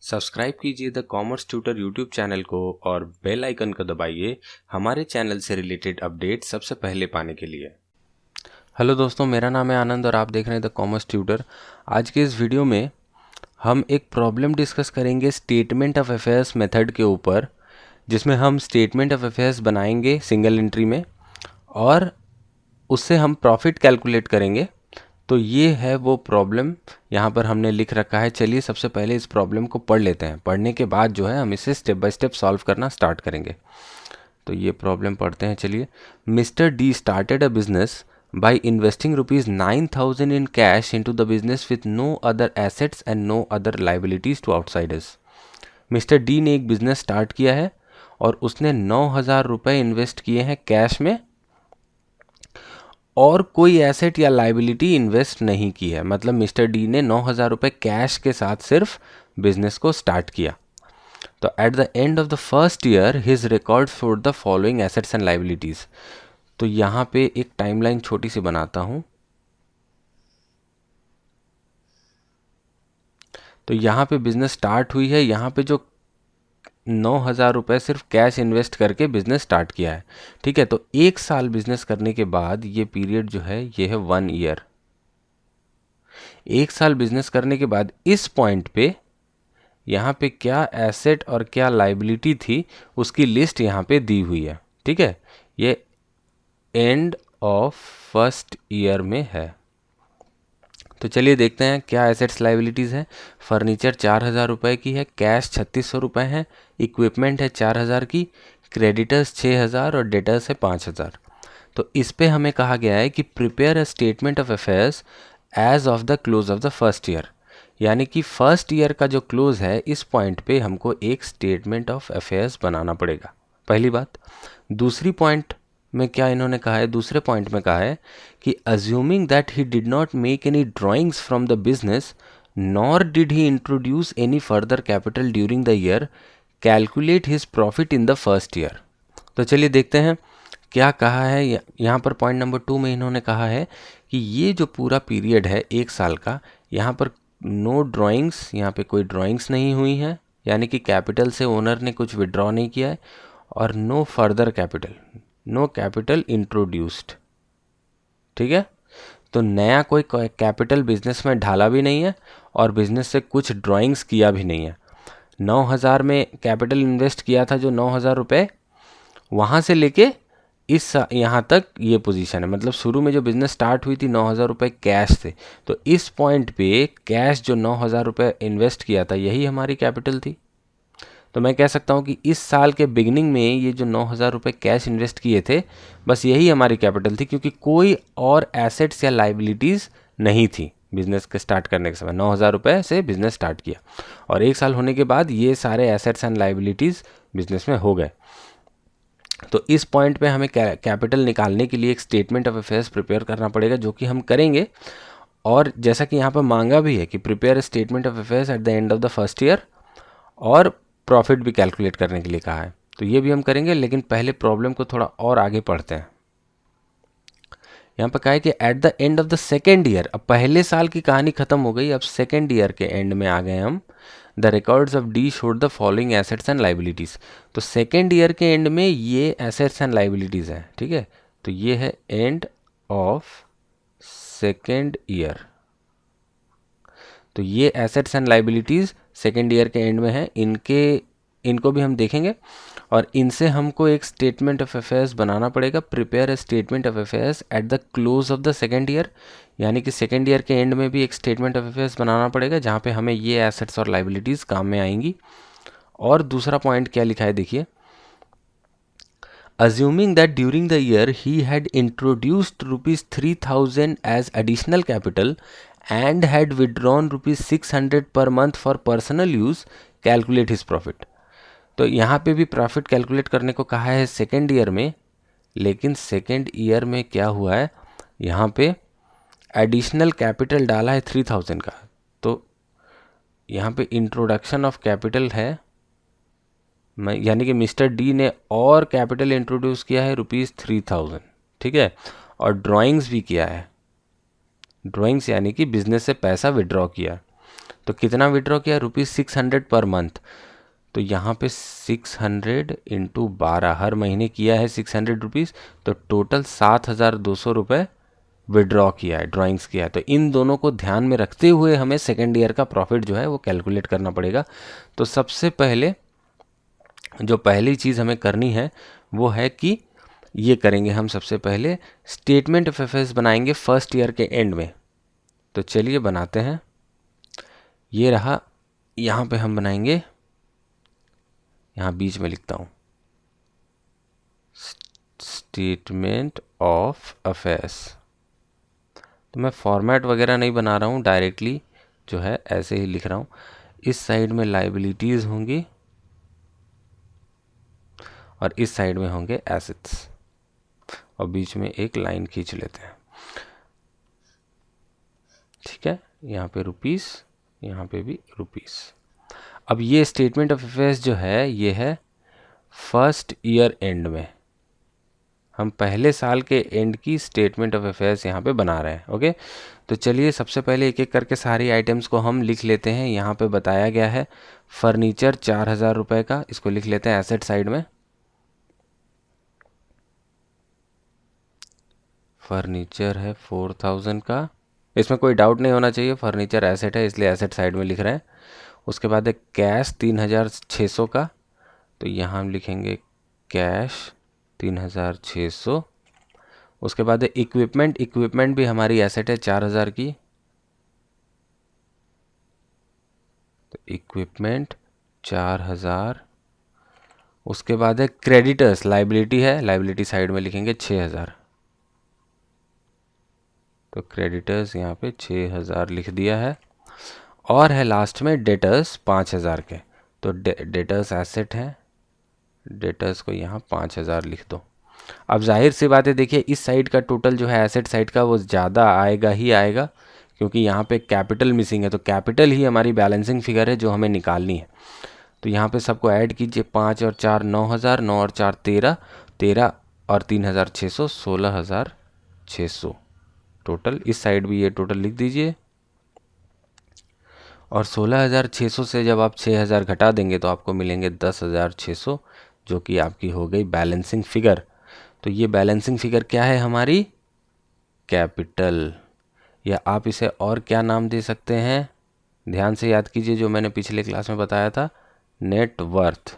Subscribe कीजिए the commerce tutor YouTube channel को और बेल आइकन को दबाइए हमारे चैनल से रिलेटेड अपडेट सबसे पहले पाने के लिए। हेलो दोस्तों, मेरा नाम है आनंद और आप देख रहे हैं द कॉमर्स ट्यूटर। आज के इस वीडियो में हम एक प्रॉब्लम डिस्कस करेंगे स्टेटमेंट ऑफ अफेयर्स मेथड के ऊपर, जिसमें हम स्टेटमेंट ऑफ अफेयर्स बनाएंगे सिंगल एंट्री में और उससे हम प्रॉफिट कैलकुलेट करेंगे। तो ये है वो प्रॉब्लम, यहाँ पर हमने लिख रखा है। चलिए सबसे पहले इस प्रॉब्लम को पढ़ लेते हैं। पढ़ने के बाद जो है हम इसे स्टेप बाय स्टेप सॉल्व करना स्टार्ट करेंगे। तो ये प्रॉब्लम पढ़ते हैं। चलिए, mister D started a business by investing ₹9,000 in cash into the business with no other assets and no other liabilities to outsiders. Mister D ने एक बिजनेस स्टार्ट किया है और उसने 9,000 रुपये इन्वेस्ट किए हैं कैश में और कोई एसेट या लाइबिलिटी इन्वेस्ट नहीं की है। मतलब मिस्टर डी ने 9,000 रुपये कैश के साथ सिर्फ बिजनेस को स्टार्ट किया। तो at the end of the first year his record for the following assets and liabilities. तो यहाँ पे एक टाइमलाइन छोटी सी बनाता हूँ। तो यहाँ पे बिजनेस स्टार्ट हुई है। यहाँ पे जो 9,000 रुपये सिर्फ कैश इन्वेस्ट करके बिजनेस स्टार्ट किया है, ठीक है। तो एक साल बिजनेस करने के बाद ये पीरियड जो है ये है 1 ईयर। एक साल बिजनेस करने के बाद इस पॉइंट पे यहाँ पे क्या एसेट और क्या लाइबिलिटी थी उसकी लिस्ट यहाँ पे दी हुई है, ठीक है। ये एंड ऑफ फर्स्ट ईयर में है। तो चलिए देखते हैं क्या एसेट्स लाइबिलिटीज़ हैं। फर्नीचर 4,000 रुपये की है, कैश 3,600 रुपये है, इक्विपमेंट है 4,000 की, क्रेडिटर्स 6,000 और डेटर्स है 5,000। तो इस पे हमें कहा गया है कि prepare a statement of affairs as of the close of the first year. यानी कि फर्स्ट ईयर का जो क्लोज है इस पॉइंट पे हमको एक स्टेटमेंट ऑफ अफेयर्स बनाना पड़ेगा, पहली बात। दूसरी पॉइंट में क्या इन्होंने कहा है, दूसरे पॉइंट में कहा है कि assuming that he did not make any drawings from the business nor did he introduce any further capital during the year, calculate his profit in the first year. तो चलिए देखते हैं क्या कहा है। यहाँ पर पॉइंट नंबर 2 में इन्होंने कहा है कि ये जो पूरा पीरियड है एक साल का, यहाँ पर नो ड्राइंग्स, यहाँ पे कोई ड्राइंग्स नहीं हुई है, यानी कि कैपिटल से ओनर ने कुछ विड्रॉ नहीं किया है, और no further capital, no capital introduced, ठीक है। तो नया कोई कैपिटल बिजनेस में ढाला भी नहीं है और बिजनेस से कुछ ड्राइंग्स किया भी नहीं है। 9,000 में कैपिटल इन्वेस्ट किया था, जो 9,000 रुपये, वहाँ से लेके इस यहाँ तक ये पोजीशन है। मतलब शुरू में जो बिज़नेस स्टार्ट हुई थी 9,000 रुपये कैश से, तो इस पॉइंट पे कैश जो 9,000 रुपये इन्वेस्ट किया था यही हमारी कैपिटल थी। तो मैं कह सकता हूँ कि इस साल के बिगिनिंग में ये जो 9,000 रुपये कैश इन्वेस्ट किए थे बस यही हमारी कैपिटल थी, क्योंकि कोई और एसेट्स या लाइबिलिटीज़ नहीं थी। बिजनेस के स्टार्ट करने के समय 9,000 रुपये से बिजनेस स्टार्ट किया और एक साल होने के बाद ये सारे एसेट्स एंड लाइबिलिटीज़ बिजनेस में हो गए। तो इस पॉइंट पे हमें कैपिटल निकालने के लिए एक स्टेटमेंट ऑफ अफेयर्स प्रिपेयर करना पड़ेगा, जो कि हम करेंगे। और जैसा कि यहाँ पर मांगा भी है कि prepare statement of affairs at the end of the first year, और प्रॉफिट भी कैलकुलेट करने के लिए कहा है। तो ये भी हम करेंगे, लेकिन पहले प्रॉब्लम को थोड़ा और आगे पढ़ते हैं। यहाँ पर कहा है कि at the end of the second year, अब पहले साल की कहानी खत्म हो गई, अब सेकेंड ईयर के एंड में आ गए हम। The records of D showed the following assets and liabilities. तो सेकेंड ईयर के एंड में ये एसेट्स एंड लाइबिलिटीज़ हैं, ठीक है। तो ये है एंड ऑफ सेकेंड ईयर। तो ये assets and liabilities second year के एंड में है, इनको भी हम देखेंगे और इनसे हमको एक स्टेटमेंट ऑफ अफेयर्स बनाना पड़ेगा। Prepare a statement of affairs at the close of the second year, यानी कि सेकेंड ईयर के एंड में भी एक स्टेटमेंट ऑफ अफेयर्स बनाना पड़ेगा जहाँ पे हमें ये एसेट्स और लाइबिलिटीज़ काम में आएंगी। और दूसरा पॉइंट क्या लिखा है देखिए, assuming that during the year he had introduced ₹3,000 as additional capital and had withdrawn ₹600 per month for personal use, calculate his profit। तो यहाँ पे भी प्रॉफिट कैलकुलेट करने को कहा है सेकेंड ईयर में, लेकिन सेकेंड ईयर में क्या हुआ है, यहाँ पे एडिशनल कैपिटल डाला है 3,000 का। तो यहाँ पे इंट्रोडक्शन ऑफ कैपिटल है, यानी कि मिस्टर डी ने और कैपिटल इंट्रोड्यूस किया है ₹3,000, ठीक है। और ड्राइंग्स भी किया है, ड्राइंग्स यानी कि बिजनेस से पैसा विड्रॉ किया। तो कितना विड्रॉ किया, ₹600 पर मंथ। तो यहाँ पे 600 इंटू 12 हर महीने किया है ₹600, तो टोटल ₹7,200 विड्रॉ किया है, ड्राइंग्स किया है। तो इन दोनों को ध्यान में रखते हुए हमें सेकेंड ईयर का प्रॉफिट जो है वो कैलकुलेट करना पड़ेगा। तो सबसे पहले जो पहली चीज़ हमें करनी है वो है कि ये करेंगे हम, सबसे पहले स्टेटमेंट ऑफ अफेयर्स बनाएंगे फर्स्ट ईयर के एंड में। तो चलिए बनाते हैं। ये रहा, यहाँ पे हम बनाएंगे, यहाँ बीच में लिखता हूँ स्टेटमेंट ऑफ अफेयर्स। तो मैं फॉर्मेट वगैरह नहीं बना रहा हूँ, डायरेक्टली जो है ऐसे ही लिख रहा हूँ। इस साइड में लाइबिलिटीज़ होंगी और इस साइड में होंगे एसेट्स, और बीच में एक लाइन खींच लेते हैं। ठीक है, यहाँ पे रुपीस, यहाँ पे भी रुपीस। अब ये स्टेटमेंट ऑफ अफेयर्स जो है ये है फर्स्ट ईयर एंड में, हम पहले साल के एंड की स्टेटमेंट ऑफ अफेयर्स यहाँ पे बना रहे हैं। ओके, तो चलिए सबसे पहले एक एक करके सारी आइटम्स को हम लिख लेते हैं। यहाँ पे बताया गया है फर्नीचर 4,000 रुपये का, इसको लिख लेते हैं एसेट साइड में। फर्नीचर है 4,000 का, इसमें कोई डाउट नहीं होना चाहिए, फर्नीचर एसेट है इसलिए एसेट साइड में लिख रहे हैं। उसके बाद है कैश 3,600 का, तो यहाँ हम लिखेंगे कैश 3,600। उसके बाद है इक्विपमेंट, इक्विपमेंट भी हमारी एसेट है 4,000 की, तो इक्विपमेंट 4,000। उसके बाद है क्रेडिटर्स, लाइबिलिटी है, लाइबिलिटी साइड में लिखेंगे 6,000, तो क्रेडिटर्स यहाँ पे 6,000 लिख दिया है। और है लास्ट में डेटर्स 5,000 के, तो डेटर्स एसेट है, डेटर्स को यहाँ 5,000 लिख दो। अब जाहिर सी बात है, देखिए इस साइड का टोटल जो है एसेट साइड का वो ज़्यादा आएगा ही आएगा, क्योंकि यहाँ पे कैपिटल मिसिंग है, तो कैपिटल ही हमारी बैलेंसिंग फिगर है जो हमें निकालनी है। तो यहाँ पे सबको ऐड कीजिए, 5 और 4 9,000, 9 और 4 13, 13 और 3,600 16,600 टोटल। इस साइड भी ये टोटल लिख दीजिए, और 16,600 से जब आप 6,000 घटा देंगे तो आपको मिलेंगे 10,600, जो कि आपकी हो गई बैलेंसिंग फिगर। तो ये बैलेंसिंग फिगर क्या है हमारी, कैपिटल, या आप इसे और क्या नाम दे सकते हैं, ध्यान से याद कीजिए जो मैंने पिछले क्लास में बताया था, नेट वर्थ।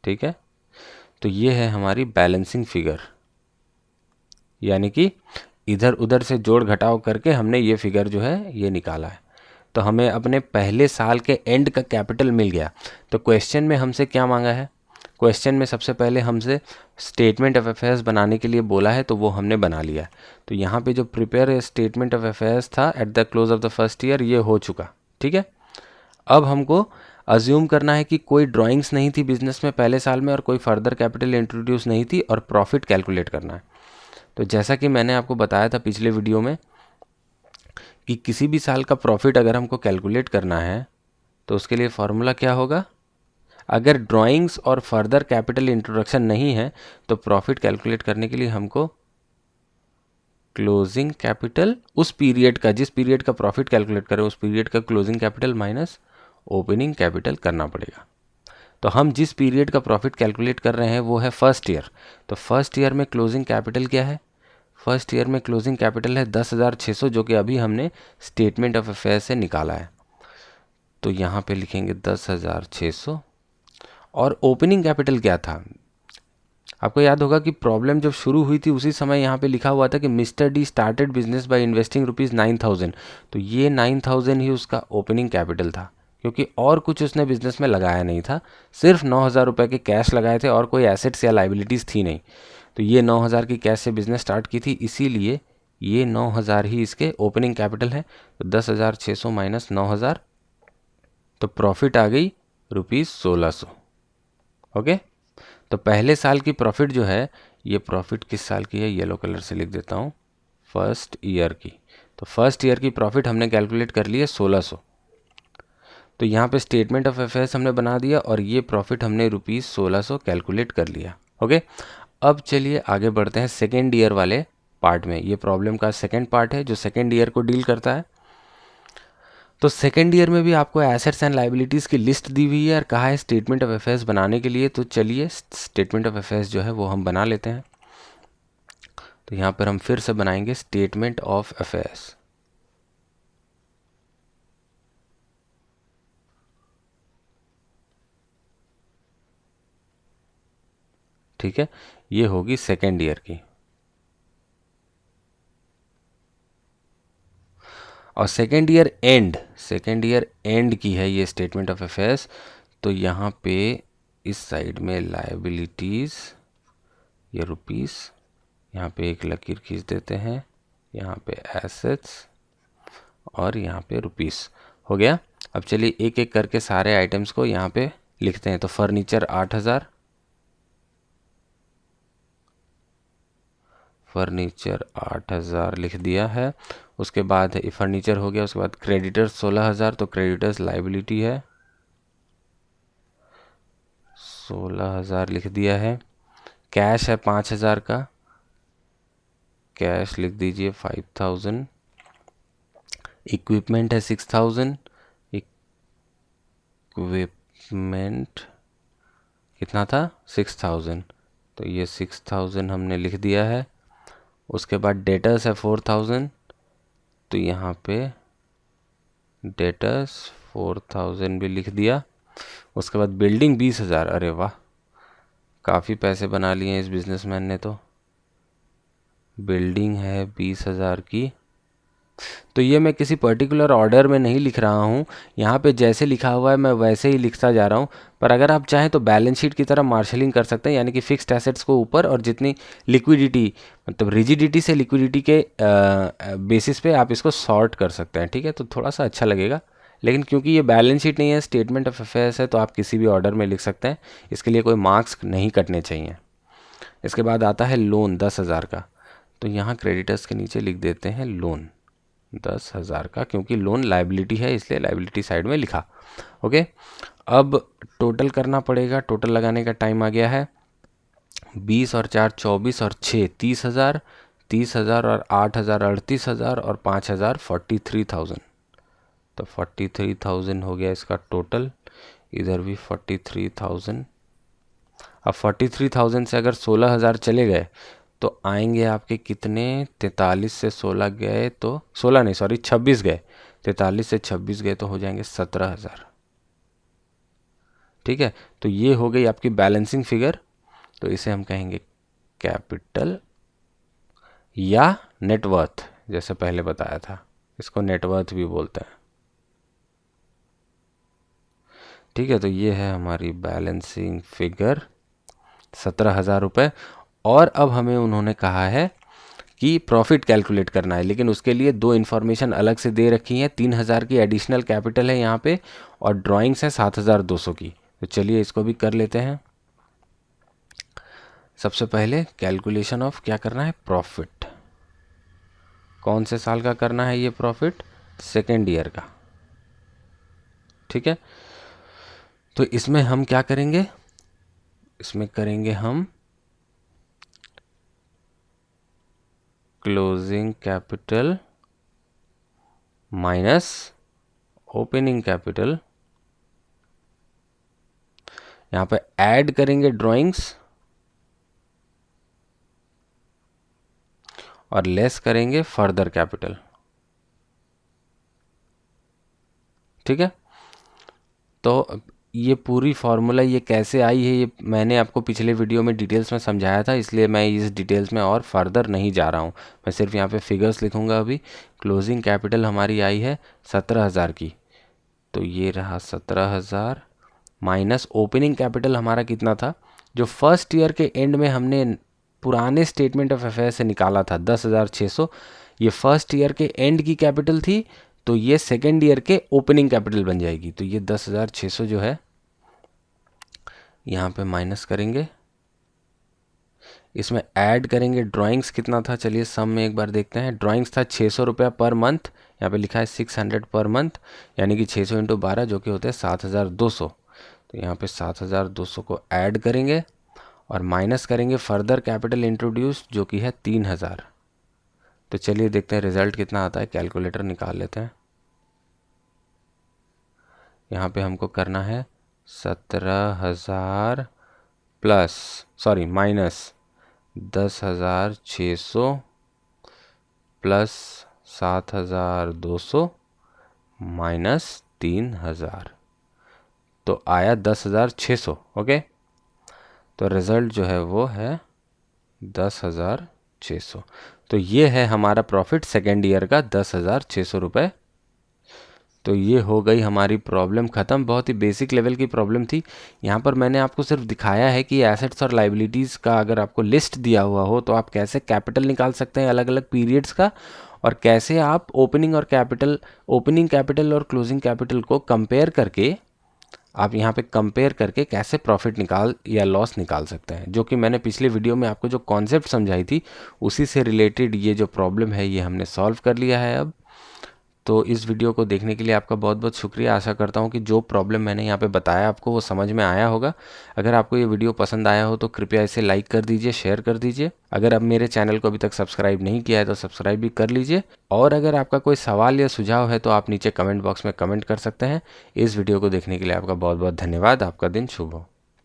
ठीक है, तो ये है हमारी बैलेंसिंग फिगर, यानी कि इधर उधर से जोड़ घटाव करके हमने ये फिगर जो है ये निकाला है। तो हमें अपने पहले साल के एंड का कैपिटल मिल गया। तो क्वेश्चन में हमसे क्या मांगा है, क्वेश्चन में सबसे पहले हमसे स्टेटमेंट ऑफ अफेयर्स बनाने के लिए बोला है, तो वो हमने बना लिया है। तो यहाँ पे जो प्रिपेयर स्टेटमेंट ऑफ अफेयर्स था at the close of the first year, ये हो चुका। ठीक है, अब हमको अज्यूम करना है कि कोई ड्राइंग्स नहीं थी बिजनेस में पहले साल में, और कोई फर्दर कैपिटल इंट्रोड्यूस नहीं थी, और प्रॉफिट कैलकुलेट करना है। तो जैसा कि मैंने आपको बताया था पिछले वीडियो में कि किसी भी साल का प्रॉफिट अगर हमको कैलकुलेट करना है तो उसके लिए फॉर्मूला क्या होगा, अगर ड्राइंग्स और फर्दर कैपिटल इंट्रोडक्शन नहीं है तो प्रॉफिट कैलकुलेट करने के लिए हमको क्लोजिंग कैपिटल, उस पीरियड का, जिस पीरियड का प्रॉफिट कैलकुलेट करें उस पीरियड का closing capital minus opening capital करना पड़ेगा। तो हम जिस पीरियड का प्रॉफिट कैलकुलेट कर रहे हैं वो है फर्स्ट ईयर। तो फर्स्ट ईयर में क्लोजिंग कैपिटल क्या है, फर्स्ट ईयर में क्लोजिंग कैपिटल है 10,600, जो कि अभी हमने स्टेटमेंट ऑफ अफेयर्स से निकाला है। तो यहाँ पे लिखेंगे 10,600। और ओपनिंग कैपिटल क्या था, आपको याद होगा कि प्रॉब्लम जब शुरू हुई थी उसी समय यहाँ पे लिखा हुआ था कि mister D started business by investing ₹9,000। तो ये 9,000 ही उसका ओपनिंग कैपिटल था, क्योंकि और कुछ उसने बिजनेस में लगाया नहीं था, सिर्फ 9,000 रुपये के कैश लगाए थे और कोई एसेट्स या लाइबिलिटीज़ थी नहीं। तो ये 9,000 की कैश से बिजनेस स्टार्ट की थी, इसीलिए ये 9,000 ही इसके ओपनिंग कैपिटल है। तो 10,600 माइनस 9,000, तो प्रॉफिट आ गई ₹1,600। ओके, तो पहले साल की प्रॉफिट जो है, ये प्रॉफिट किस साल की है, येलो कलर से लिख देता हूँ, फर्स्ट ईयर की। तो फर्स्ट ईयर की प्रॉफिट हमने कैलकुलेट कर ली है 1,600। तो यहाँ पे स्टेटमेंट ऑफ अफेयर्स हमने बना दिया और ये प्रॉफिट हमने ₹1,600 कैलकुलेट कर लिया। ओके, अब चलिए आगे बढ़ते हैं सेकेंड ईयर वाले पार्ट में। ये प्रॉब्लम का सेकेंड पार्ट है जो सेकेंड ईयर को डील करता है। तो सेकेंड ईयर में भी आपको एसेट्स एंड लाइबिलिटीज़ की लिस्ट दी हुई है और कहा है स्टेटमेंट ऑफ अफेयर्स बनाने के लिए। तो चलिए स्टेटमेंट ऑफ अफेयर्स जो है वो हम बना लेते हैं। तो यहाँ पर हम फिर से बनाएंगे स्टेटमेंट ऑफ अफेयर्स। ठीक है, ये होगी सेकेंड ईयर की। और सेकेंड ईयर एंड की है ये स्टेटमेंट ऑफ अफेयर्स। तो यहाँ पे इस साइड में लाइबिलिटीज़, ये रुपीस, यहाँ पे एक लकीर खींच देते हैं, यहाँ पे एसेट्स और यहाँ पे रुपीस हो गया। अब चलिए एक एक करके सारे आइटम्स को यहाँ पे लिखते हैं। तो फर्नीचर 8,000, फर्नीचर 8,000 लिख दिया है। उसके बाद फर्नीचर हो गया। उसके बाद क्रेडिटर्स 16,000, तो क्रेडिटर्स लाइबिलिटी है, 16,000 लिख दिया है। कैश है 5,000 का, कैश लिख दीजिए 5,000। इक्विपमेंट है 6,000, इक्विपमेंट कितना था 6,000, तो ये 6,000 हमने लिख दिया है। उसके बाद डेटर्स है 4,000, तो यहाँ पे डेटर्स 4,000 भी लिख दिया। उसके बाद बिल्डिंग 20,000, अरे वाह काफ़ी पैसे बना लिए हैं इस बिजनेसमैन ने। तो बिल्डिंग है 20,000 की। तो ये मैं किसी पर्टिकुलर ऑर्डर में नहीं लिख रहा हूँ, यहाँ पे जैसे लिखा हुआ है मैं वैसे ही लिखता जा रहा हूँ। पर अगर आप चाहें तो बैलेंस शीट की तरह मार्शलिंग कर सकते हैं, यानी कि फिक्स्ड एसेट्स को ऊपर और जितनी लिक्विडिटी, मतलब रिजिडिटी से लिक्विडिटी के बेसिस पे आप इसको सॉर्ट कर सकते हैं। ठीक है, तो थोड़ा सा अच्छा लगेगा। लेकिन क्योंकि ये बैलेंस शीट नहीं है, स्टेटमेंट ऑफ अफेयर्स है, तो आप किसी भी ऑर्डर में लिख सकते हैं, इसके लिए कोई मार्क्स नहीं कटने चाहिए। इसके बाद आता है लोन 10,000 का, तो यहाँ क्रेडिटर्स के नीचे लिख देते हैं लोन 10,000 का, क्योंकि लोन लाइबिलिटी है इसलिए लाइबिलिटी साइड में लिखा। ओके, अब टोटल करना पड़ेगा। टोटल लगाने का टाइम आ गया है। 20 और 4 24 और 6 30,000, 30,000 और 8,000 38,000 और 5,000 43,000। तो 43,000 हो गया इसका टोटल। इधर भी 43,000। अब 43,000 से अगर 16,000 चले गए तो आएंगे आपके कितने, 43 से 16 गए तो 16 नहीं सॉरी 26 गए, 43 से 26 गए तो हो जाएंगे 17,000। ठीक है, तो ये हो गई आपकी बैलेंसिंग फिगर। तो इसे हम कहेंगे कैपिटल या नेटवर्थ, जैसे पहले बताया था, इसको नेटवर्थ भी बोलते हैं। ठीक है, तो ये है हमारी बैलेंसिंग फिगर 17,000 रुपये। और अब हमें उन्होंने कहा है कि प्रॉफिट कैलकुलेट करना है, लेकिन उसके लिए दो इन्फॉर्मेशन अलग से दे रखी हैं। 3,000 की एडिशनल कैपिटल है यहाँ पे और ड्राइंग्स है 7,200 की। तो चलिए इसको भी कर लेते हैं। सबसे पहले कैलकुलेशन ऑफ क्या करना है, प्रॉफिट। कौन से साल का करना है ये प्रॉफिट, सेकेंड ईयर का। ठीक है, तो इसमें हम क्या करेंगे, इसमें करेंगे हम closing capital minus opening capital. यहाँ पे ऐड करेंगे ड्राइंग्स और लेस करेंगे फर्दर कैपिटल। ठीक है, तो ये पूरी फार्मूला ये कैसे आई है ये मैंने आपको पिछले वीडियो में डिटेल्स में समझाया था, इसलिए मैं इस डिटेल्स में और फर्दर नहीं जा रहा हूँ। मैं सिर्फ यहाँ पे फिगर्स लिखूँगा अभी। क्लोजिंग कैपिटल हमारी आई है 17,000 की, तो ये रहा 17,000 माइनस ओपनिंग कैपिटल हमारा कितना था, जो फर्स्ट ईयर के एंड में हमने पुराने स्टेटमेंट ऑफ अफेयर से निकाला था 10,600। ये फर्स्ट ईयर के एंड की कैपिटल थी, तो ये सेकेंड ईयर के ओपनिंग कैपिटल बन जाएगी। तो ये 10,600 जो है यहाँ पे माइनस करेंगे, इसमें ऐड करेंगे ड्राइंग्स कितना था, चलिए सम में एक बार देखते हैं। ड्राइंग्स था 600 रुपया पर मंथ, यहाँ पे लिखा है 600 पर मंथ, यानी कि 600 इंटू 12 जो कि होते हैं 7,200। तो यहाँ पे 7,200 को ऐड करेंगे और माइनस करेंगे फर्दर कैपिटल इंट्रोड्यूस जो कि है 3,000। तो चलिए देखते हैं रिजल्ट कितना आता है, कैलकुलेटर निकाल लेते हैं। यहाँ पे हमको करना है 17,000 प्लस माइनस 10,600 प्लस 7,200 माइनस 3,000, तो आया 10,600। ओके, तो रिज़ल्ट जो है वो है 10,600। तो ये है हमारा प्रॉफिट सेकेंड ईयर का 10,600 रुपये। तो ये हो गई हमारी प्रॉब्लम ख़त्म। बहुत ही बेसिक लेवल की प्रॉब्लम थी। यहाँ पर मैंने आपको सिर्फ दिखाया है कि एसेट्स और लाइबिलिटीज़ का अगर आपको लिस्ट दिया हुआ हो तो आप कैसे कैपिटल निकाल सकते हैं अलग अलग पीरियड्स का, और कैसे आप ओपनिंग कैपिटल और क्लोजिंग कैपिटल को कंपेयर करके आप यहाँ पे कंपेयर करके कैसे प्रॉफिट निकाल या लॉस निकाल सकते हैं, जो कि मैंने पिछले वीडियो में आपको जो कॉन्सेप्ट समझाई थी उसी से रिलेटेड ये जो प्रॉब्लम है ये हमने सॉल्व कर लिया है अब। तो इस वीडियो को देखने के लिए आपका बहुत बहुत शुक्रिया। आशा करता हूँ कि जो प्रॉब्लम मैंने यहाँ पे बताया आपको वो समझ में आया होगा। अगर आपको ये वीडियो पसंद आया हो तो कृपया इसे लाइक कर दीजिए, शेयर कर दीजिए। अगर आप मेरे चैनल को अभी तक सब्सक्राइब नहीं किया है तो सब्सक्राइब भी कर लीजिए। और अगर आपका कोई सवाल या सुझाव है तो आप नीचे कमेंट बॉक्स में कमेंट कर सकते हैं। इस वीडियो को देखने के लिए आपका बहुत बहुत धन्यवाद। आपका दिन शुभ हो।